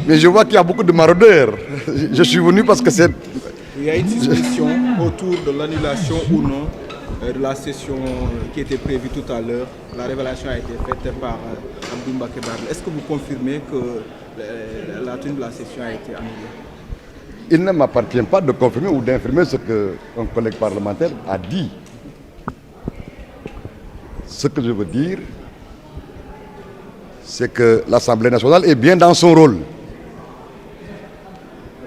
Mais je vois qu'il y a beaucoup de maraudeurs. Je suis venu parce que c'est... Il y a une discussion autour de l'annulation ou non de la session qui était prévue tout à l'heure. La révélation a été faite par Abdou Mbacké Bara. Est-ce que vous confirmez que la tenue de la session a été annulée? Il ne m'appartient pas de confirmer ou d'infirmer ce qu'un collègue parlementaire a dit. Ce que je veux dire, c'est que l'Assemblée nationale est bien dans son rôle.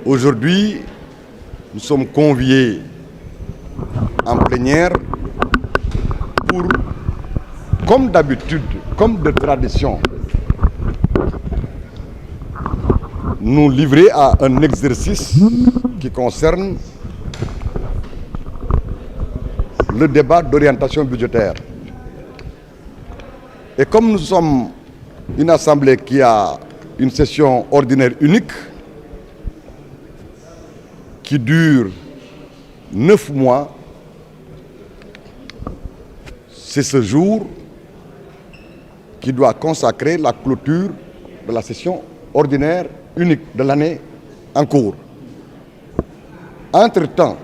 Aujourd'hui, nous sommes conviés en plénière pour, comme d'habitude, comme de tradition, nous livrer à un exercice qui concerne le débat d'orientation budgétaire. Et comme nous sommes une assemblée qui a une session ordinaire unique, qui dure 9 mois, c'est ce jour qui doit consacrer la clôture de la session ordinaire unique de l'année en cours. Entre-temps,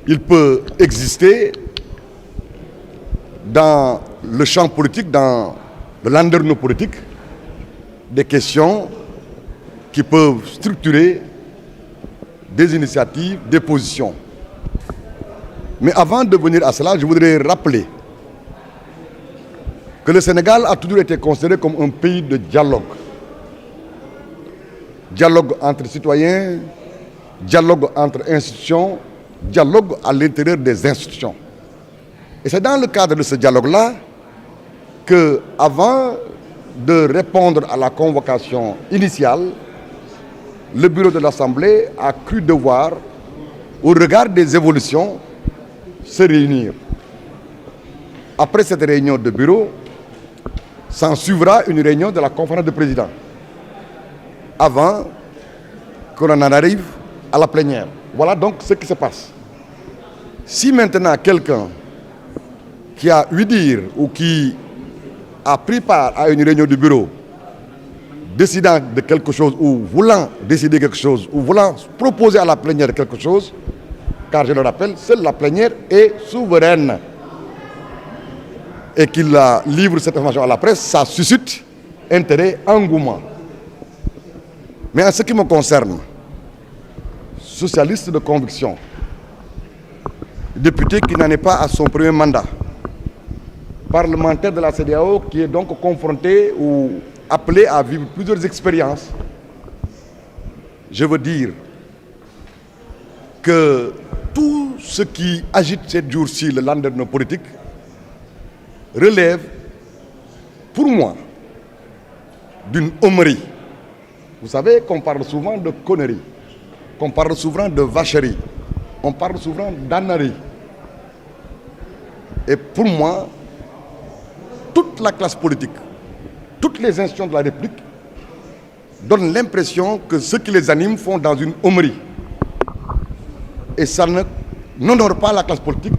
il peut exister dans le champ politique, dans le landerneau politique, des questions qui peuvent structurer des initiatives, des positions. Mais avant de venir à cela, je voudrais rappeler que le Sénégal a toujours été considéré comme un pays de dialogue. Dialogue entre citoyens, dialogue entre institutions, dialogue à l'intérieur des institutions. Et c'est dans le cadre de ce dialogue-là que, avant de répondre à la convocation initiale, le bureau de l'Assemblée a cru devoir, au regard des évolutions, se réunir. Après cette réunion de bureau, s'en suivra une réunion de la conférence de présidents, avant qu'on en arrive à la plénière. Voilà donc ce qui se passe. Si maintenant quelqu'un qui a eu dire ou qui a pris part à une réunion du bureau, décidant de quelque chose ou voulant décider quelque chose ou voulant proposer à la plénière quelque chose, car je le rappelle, seule la plénière est souveraine, et qu'il livre cette information à la presse, ça suscite intérêt, engouement. Mais en ce qui me concerne, socialiste de conviction, député qui n'en est pas à son premier mandat, parlementaire de la CEDEAO qui est donc confronté ou appelé à vivre plusieurs expériences, je veux dire que tout ce qui agite ces jours-ci le landerneau politique relève, pour moi, d'une homerie. Vous savez qu'on parle souvent de conneries, qu'on parle souvent de vacherie, on parle souvent d'ânerie. Et pour moi, toute la classe politique, toutes les institutions de la République donnent l'impression que ceux qui les animent font dans une homerie. Et ça n'honore pas la classe politique,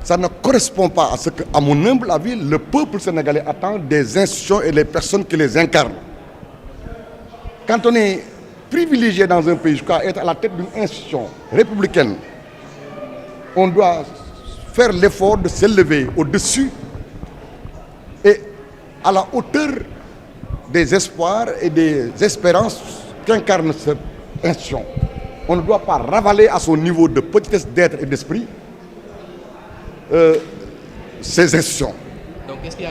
ça ne correspond pas à ce que, à mon humble avis, le peuple sénégalais attend des institutions et des personnes qui les incarnent. Quand on est privilégié dans un pays jusqu'à être à la tête d'une institution républicaine, on doit faire l'effort de s'élever au-dessus et à la hauteur des espoirs et des espérances qu'incarne cette institution. On ne doit pas ravaler à son niveau de petitesse d'être et d'esprit ces institutions.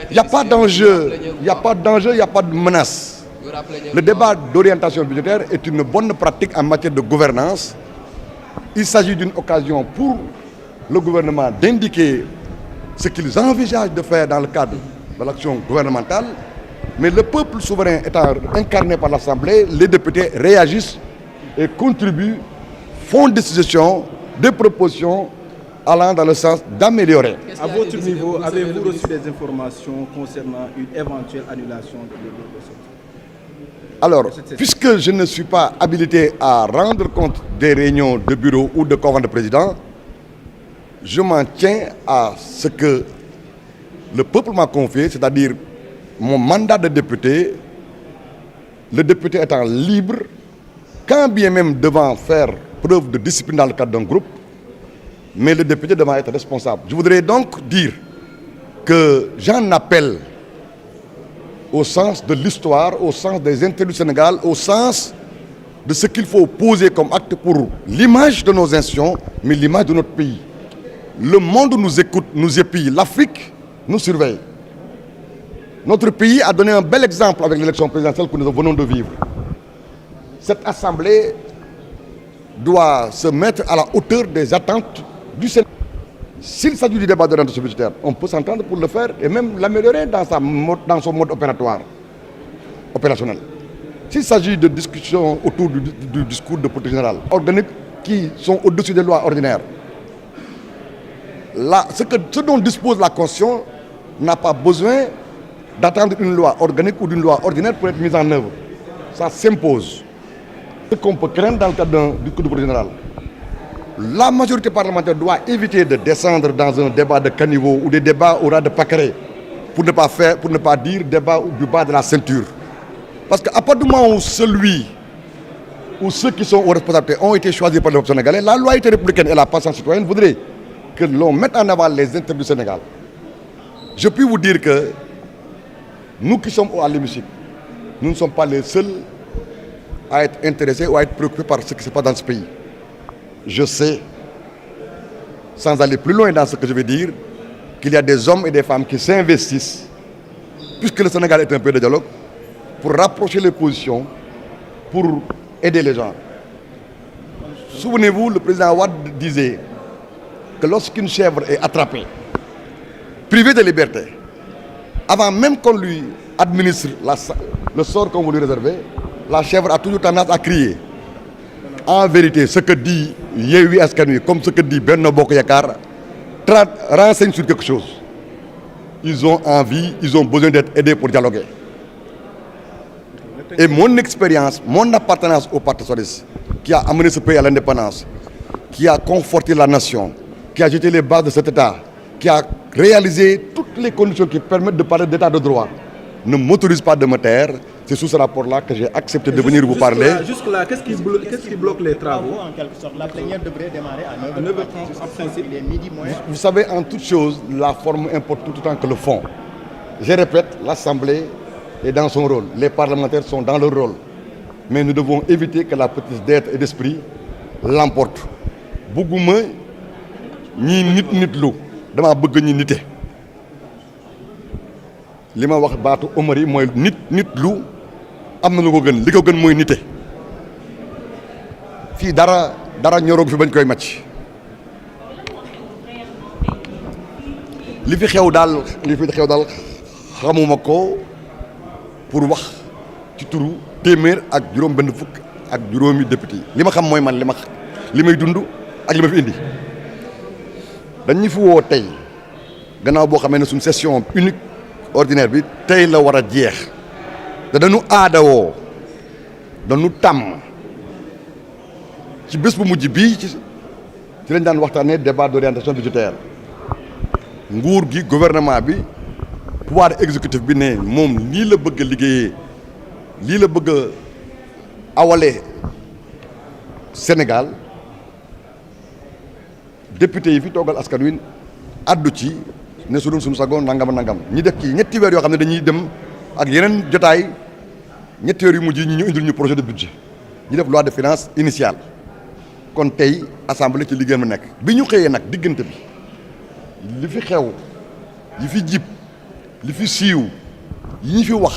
Il n'y a pas d'enjeu, il n'y a pas d'enjeu, il n'y a pas de menace. Le débat d'orientation budgétaire est une bonne pratique en matière de gouvernance. Il s'agit d'une occasion pour le gouvernement d'indiquer ce qu'ils envisagent de faire dans le cadre de l'action gouvernementale. Mais le peuple souverain étant incarné par l'Assemblée, les députés réagissent et contribuent, font des suggestions, des propositions allant dans le sens d'améliorer. À votre niveau, avez-vous reçu des informations concernant une éventuelle annulation de cette... Alors, puisque je ne suis pas habilité à rendre compte des réunions de bureau ou de conférence de président, je m'en tiens à ce que le peuple m'a confié, c'est-à-dire mon mandat de député, le député étant libre, quand bien même devant faire preuve de discipline dans le cadre d'un groupe, mais le député devant être responsable. Je voudrais donc dire que j'en appelle au sens de l'histoire, au sens des intérêts du Sénégal, au sens de ce qu'il faut poser comme acte pour l'image de nos institutions, mais l'image de notre pays. Le monde nous écoute, nous épie, l'Afrique nous surveille. Notre pays a donné un bel exemple avec l'élection présidentielle que nous venons de vivre. Cette assemblée doit se mettre à la hauteur des attentes du Sénégal. S'il s'agit du débat d'orientation budgétaire, on peut s'entendre pour le faire et même l'améliorer dans son mode opérationnel. S'il s'agit de discussions autour du discours de politique générale, organiques qui sont au-dessus des lois ordinaires, là, ce dont dispose la Constitution n'a pas besoin d'attendre une loi organique ou d'une loi ordinaire pour être mise en œuvre. Ça s'impose. Ce qu'on peut craindre dans le cadre du discours de politique générale, la majorité parlementaire doit éviter de descendre dans un débat de caniveau ou des débats au ras de pâquerée pour ne pas dire débat du bas de la ceinture. Parce qu'à partir du moment où celui ou ceux qui sont aux responsabilités ont été choisis par le peuple sénégalais, la loyauté républicaine et la patience citoyenne voudraient que l'on mette en avant les intérêts du Sénégal. Je puis vous dire que nous qui sommes à l'hémicycle, nous ne sommes pas les seuls à être intéressés ou à être préoccupés par ce qui se passe dans ce pays. Je sais, sans aller plus loin dans ce que je vais dire, qu'il y a des hommes et des femmes qui s'investissent, puisque le Sénégal est un pays de dialogue, pour rapprocher les positions, pour aider les gens. Souvenez-vous, le président Wade disait que lorsqu'une chèvre est attrapée, privée de liberté, avant même qu'on lui administre le sort qu'on veut lui réserver, la chèvre a toujours tendance à crier. En vérité, ce que dit Yewwi Askan Wi comme ce que dit Benno Bokk Yakaar renseigne sur quelque chose. Ils ont envie, ils ont besoin d'être aidés pour dialoguer. Et mon expérience, mon appartenance au Parti socialiste, qui a amené ce pays à l'indépendance, qui a conforté la nation, qui a jeté les bases de cet État, qui a réalisé toutes les conditions qui permettent de parler d'état de droit, ne m'autorise pas de me taire. C'est sous ce rapport-là que j'ai accepté de venir vous parler. Jusque-là, qu'est-ce qui bloque les travaux? En quelque sorte, la plénière devrait démarrer à 9h30 en principe. Il est midi moins. Vous savez, en toute chose, la forme importe tout autant que le fond. Je répète, l'Assemblée est dans son rôle. Les parlementaires sont dans leur rôle. Mais nous devons éviter que la petite d'être et d'esprit l'emporte. Bëgguma ñi nitlu dama bëgg ñi nité. Li ma wax baatu Omar yi mooy nitlu am na lu ko gën li ko gën mooy nité. Fii dara ñoroog fi bañ koy màcc. li fi xew daal xamuma ko pour wax ci turu téeméer ak juróom benn fukk ak juróomi député yi. Li ma xam mooy man li may dund ak li ma fi indi. dañu fi woo tey gannaaw boo xamee ne suñ session unique ordinaire bi tey la war a jeex te dañu aadawoo dañu tàmm ci bés bu mujj bii ci lañ daan waxtaanee débat d'orientation budgétaire nguur gi gouvernement bi pouvoir exécutif bi ne moom lii la bëgg a liggéeyee lii la bëgg a awale Sénégal député yi fi toogal askan wi addu ci ne su doon suñu sagoon nangam ñi def ci ñetti weer yoo xam ne dañuy dem ak yeneen jotaay ñetti weer yu mujj yi ñu indil ñu projet de budget ñu def loi de finances initiale kon tey assemblée ci liggéeyam la nekk. bi ñu xëyee nag diggante bi li fi xew yi fi jib li fi siiw yi ñu fi wax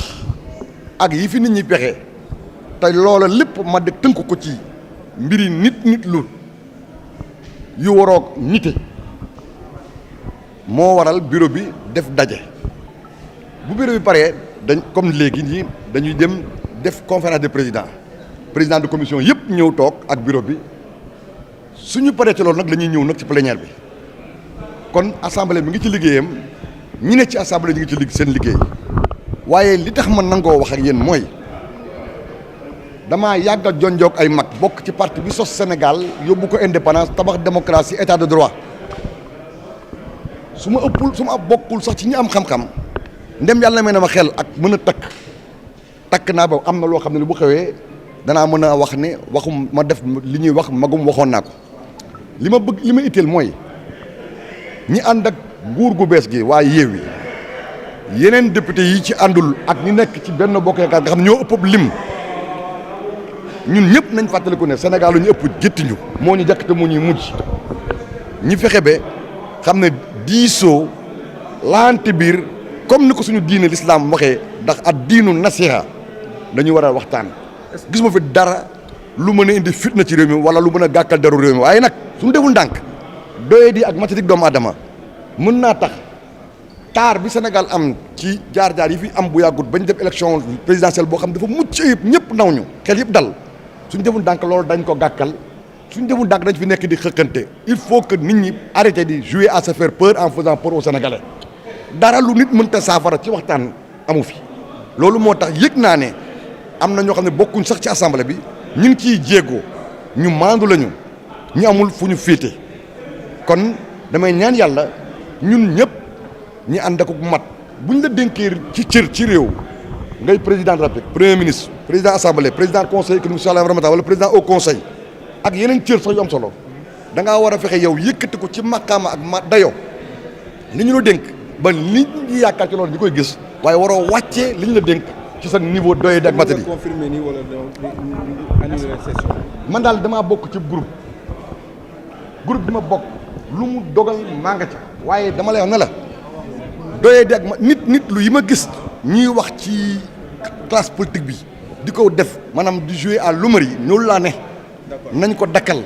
ak yi fi nit ñi pexe te loola lépp ma de tënk ko ci mbiri nit lu yu waroog nite moo waral bureau bi def daje bu bureau bi paree comme léegi ñi dañuy dem def conférence de président de commission yëpp ñëw toog ak bureau bi suñu paree ci loolu nag la ñuy ñëw nag ci plénière bi kon assemblée mi ngi ci liggéeyam ñi ne ci assemblée ñu ngi ci seen liggéey waaye li tax ma nangoo wax ak yéen mooy damaa yàgg a jonjoog ay mag bokk ci parti bi sos Sénégal yóbbu ko indépendance tabax démocratie état de droit su ma bokkul sax ci ñi am xam-xam ndem yàlla may na ma xel ak mën a takk naa ba am na loo xam ne bu xewee danaa mën a wax ne waxum ma def li ñuy wax magum waxoon naa ko li ma bëgg li ma itteel mooy ñi ànd ak nguur gu bees gi waaye Yewwi yeneen député yi ci àndul ak ñi nekk ci benn bokk yaakaar nga xam ñoo ëpp lim ñun ñëpp nañ fàttaliku ne Sénégal lu ñu ëpp jëttiñu moo ñu jàkk te moo ñuy mujj ñi fexe ba xam ne diisoo laante biir comme ni ko suñu diine l'islam waxee ndax ak diinu nasiha dañu war a waxtaan gis ma fi dara lu mën a indi fitna ci réew mi wala lu mën a gàkkal deru réew mi waaye nag suñu deful ndànk doye di ak matatik doomu adama mën naa tax taar bi Sénégal am ci jaar-jaar yi fi am bu yàggut bañ def élection présidentielle boo xam dafa mucc ayib ñëpp naw ñu xel yëpp dal suñu deful ndànk loolu dañ ko gàkkal suñu deful ndànk dañ fi nekk di xëkkante il faut que nit ñi arrêté di jouer à se faire peur en faisant peur aux Sénégalais dara lu nit mënta saafara ci waxtaan amu fi loolu moo tax yëg naa ne am na ñoo xam ne bokkuñ sax ci assemblée bi ñu ngi ciy jéego ñu maandu lañu ñu amul fu ñu féete kon damay ñaan yàlla ñun ñëpp ñi ànd ak mat buñ la dénkee ci cër ci réew ngay président de la République premier ministre président assemblée président conseil économique social et environnemental wala président au conseil ak yeneen cër sax yu am solo da ngaa war a fexe yow yëkkati ko ci maqaama ak ma dayoo li ñu la dénk ba nit ñi yaakaar ci loolu di koy gis waaye waroo wàccee li ñu la dénk ci sa niveau doye di ak matadi. confirmer ni wala annuler session. man daal damaa bokk ci groupe bi ma bokk lu mu dogal maa nga ca waaye dama lay wax ne la doye di ak ma nit lu yi ma gis ñuy wax ci classe politique bi di ko def maanaam di jouer à l'humeur yi ñoolu laa ne nañ ko dakkal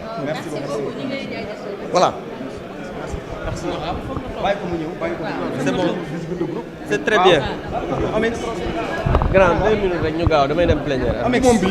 voilà. C'est bon. C'est très bien. Grand 2 minutes rek ñu gaaw damay dem plénière. moom bi